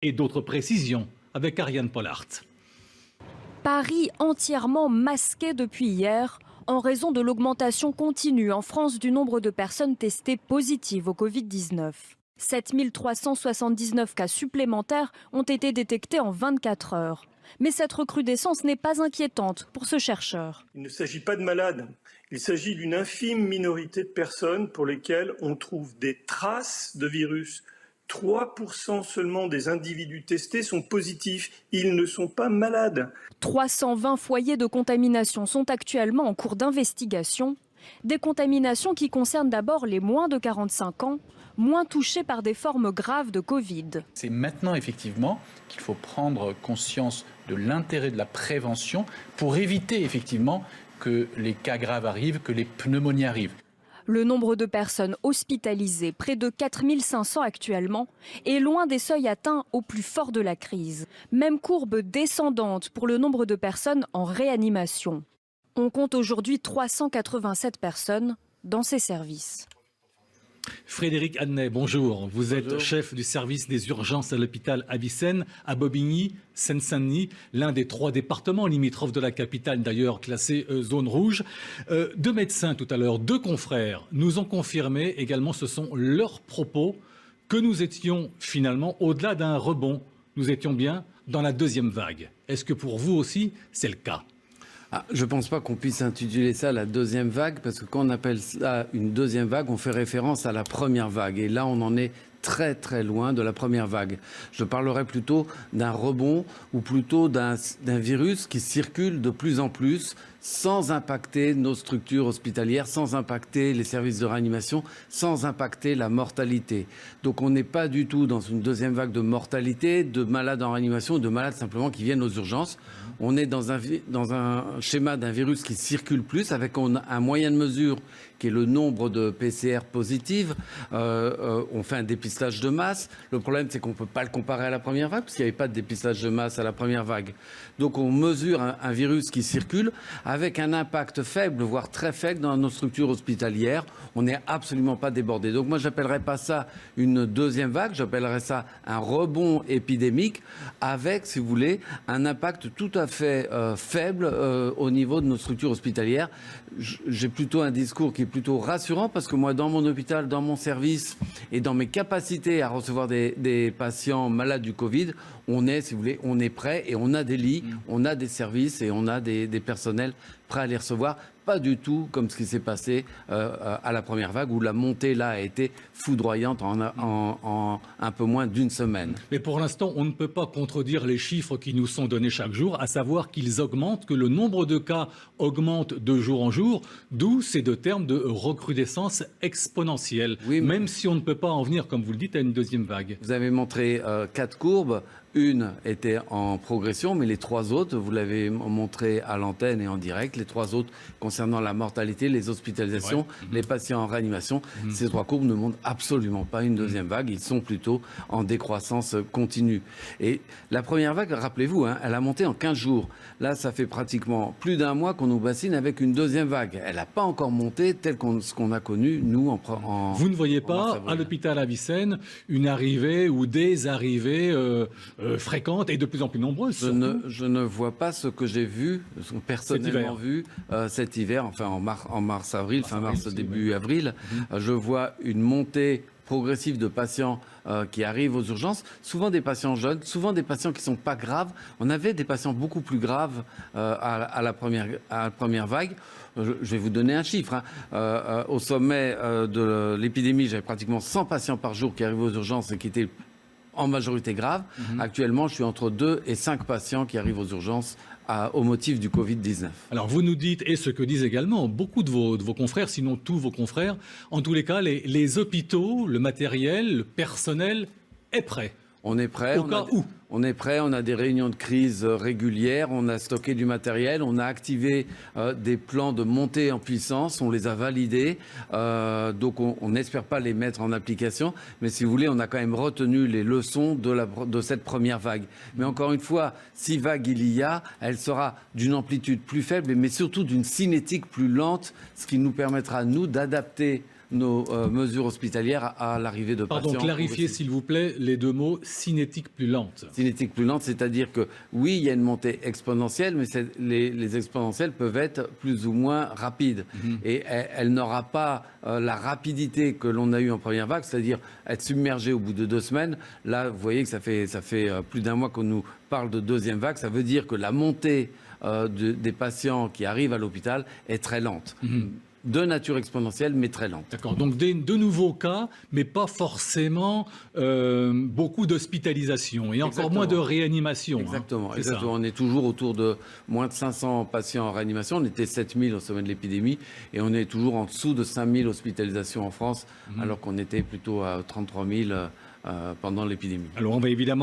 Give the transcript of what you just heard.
Et d'autres précisions avec Ariane Pollard. Paris entièrement masqué depuis hier en raison de l'augmentation continue en France du nombre de personnes testées positives au Covid-19. 7 379 cas supplémentaires ont été détectés en 24 heures. Mais cette recrudescence n'est pas inquiétante pour ce chercheur. Il ne s'agit pas de malades, il s'agit d'une infime minorité de personnes pour lesquelles on trouve des traces de virus. 3% seulement des individus testés sont positifs, ils ne sont pas malades. 320 foyers de contamination sont actuellement en cours d'investigation. Des contaminations qui concernent d'abord les moins de 45 ans, moins touchés par des formes graves de Covid. C'est maintenant effectivement qu'il faut prendre conscience de l'intérêt de la prévention pour éviter effectivement que les cas graves arrivent, que les pneumonies arrivent. Le nombre de personnes hospitalisées, près de 4 500 actuellement, est loin des seuils atteints au plus fort de la crise. Même courbe descendante pour le nombre de personnes en réanimation. On compte aujourd'hui 387 personnes dans ces services. Frédéric Adnet, bonjour. Vous êtes Bonjour. chef du service des urgences à l'hôpital Avicenne, à Bobigny, Seine-Saint-Denis, l'un des 3 départements limitrophes de la capitale, d'ailleurs classé zone rouge. 2 médecins tout à l'heure, 2 confrères, nous ont confirmé également, ce sont leurs propos, que nous étions finalement au-delà d'un rebond. Nous étions bien dans la 2e vague. Est-ce que pour vous aussi, c'est le cas ? Je ne pense pas qu'on puisse intituler ça la 2e vague, parce que quand on appelle ça une 2e vague, on fait référence à la première vague. Et là, on en est très très loin de la première vague. Je parlerais plutôt d'un rebond ou plutôt d'un virus qui circule de plus en plus sans impacter nos structures hospitalières, sans impacter les services de réanimation, sans impacter la mortalité. Donc on n'est pas du tout dans une 2e vague de mortalité, de malades en réanimation, de malades simplement qui viennent aux urgences. On est dans un schéma d'un virus qui circule plus, avec un moyen de mesure qui est le nombre de PCR positives. On fait un dépistage de masse. Le problème, c'est qu'on ne peut pas le comparer à la première vague, parce qu'il n'y avait pas de dépistage de masse à la première vague. Donc on mesure un virus qui circule avec un impact faible, voire très faible dans nos structures hospitalières. On n'est absolument pas débordé. Donc moi, je n'appellerais pas ça une 2e vague, j'appellerais ça un rebond épidémique avec, si vous voulez, un impact tout à fait faible au niveau de nos structures hospitalières. J'ai plutôt un discours qui est plutôt rassurant, parce que moi, dans mon hôpital, dans mon service et dans mes capacités à recevoir des patients malades du Covid, on est, si vous voulez, on est prêt et on a des lits, on a des services et on a des personnels prêts à les recevoir. Pas du tout comme ce qui s'est passé à la première vague, où la montée là a été foudroyante en un peu moins d'1 semaine. Mais pour l'instant, on ne peut pas contredire les chiffres qui nous sont donnés chaque jour, à savoir qu'ils augmentent, que le nombre de cas augmente de jour en jour, d'où ces 2 termes de recrudescence exponentielle, Oui, même si on ne peut pas en venir, comme vous le dites, à une 2e vague. Vous avez montré 4 courbes. Une était en progression, mais les 3 autres, vous l'avez montré à l'antenne et en direct, les 3 autres concernant la mortalité, les hospitalisations, les patients en réanimation, ces 3 courbes ne montrent absolument pas une 2e vague, ils sont plutôt en décroissance continue. Et la première vague, rappelez-vous, elle a monté en 15 jours. Là, ça fait pratiquement plus d'1 mois qu'on nous bassine avec une 2e vague. Elle n'a pas encore monté tel ce qu'on a connu, nous, en Vous ne voyez pas, à l'hôpital Avicenne, une arrivée ou des arrivées fréquentes et de plus en plus nombreuses. Je ne vois pas ce que j'ai vu, personnellement vu cet hiver, enfin en mars-avril, fin mars, début avril. Je vois une montée progressive de patients qui arrivent aux urgences, souvent des patients jeunes, souvent des patients qui ne sont pas graves. On avait des patients beaucoup plus graves à la première vague. Je vais vous donner un chiffre. Au sommet de l'épidémie, j'avais pratiquement 100 patients par jour qui arrivaient aux urgences et qui étaient en majorité grave. Actuellement, je suis entre 2 et 5 patients qui arrivent aux urgences au motif du Covid-19. Alors vous nous dites, et ce que disent également beaucoup de vos confrères, sinon tous vos confrères, en tous les cas, les hôpitaux, le matériel, le personnel est prêt. On est prêt. Au cas où. On est prêt, on a des réunions de crise régulières, on a stocké du matériel, on a activé des plans de montée en puissance, on les a validés, donc on n'espère pas les mettre en application, mais si vous voulez, on a quand même retenu les leçons de cette première vague. Mais encore une fois, si vague il y a, elle sera d'une amplitude plus faible, mais surtout d'une cinétique plus lente, ce qui nous permettra, nous, d'adapter nos mesures hospitalières à l'arrivée de patients. Pardon, clarifiez s'il vous plaît les deux mots, cinétique plus lente. Cinétique plus lente, c'est-à-dire que oui, il y a une montée exponentielle, mais les exponentielles peuvent être plus ou moins rapides. Et elle n'aura pas la rapidité que l'on a eue en première vague, c'est-à-dire être submergée au bout de 2 semaines. Là, vous voyez que ça fait plus d'un mois qu'on nous parle de deuxième vague. Ça veut dire que la montée des patients qui arrivent à l'hôpital est très lente. De nature exponentielle, mais très lente. D'accord, donc de nouveaux cas, mais pas forcément beaucoup d'hospitalisation et encore moins de réanimation. Exactement, hein, exactement. On est toujours autour de moins de 500 patients en réanimation. On était 7000 au sommet de l'épidémie et on est toujours en dessous de 5000 hospitalisations en France, alors qu'on était plutôt à 33 000 pendant l'épidémie. Alors on va évidemment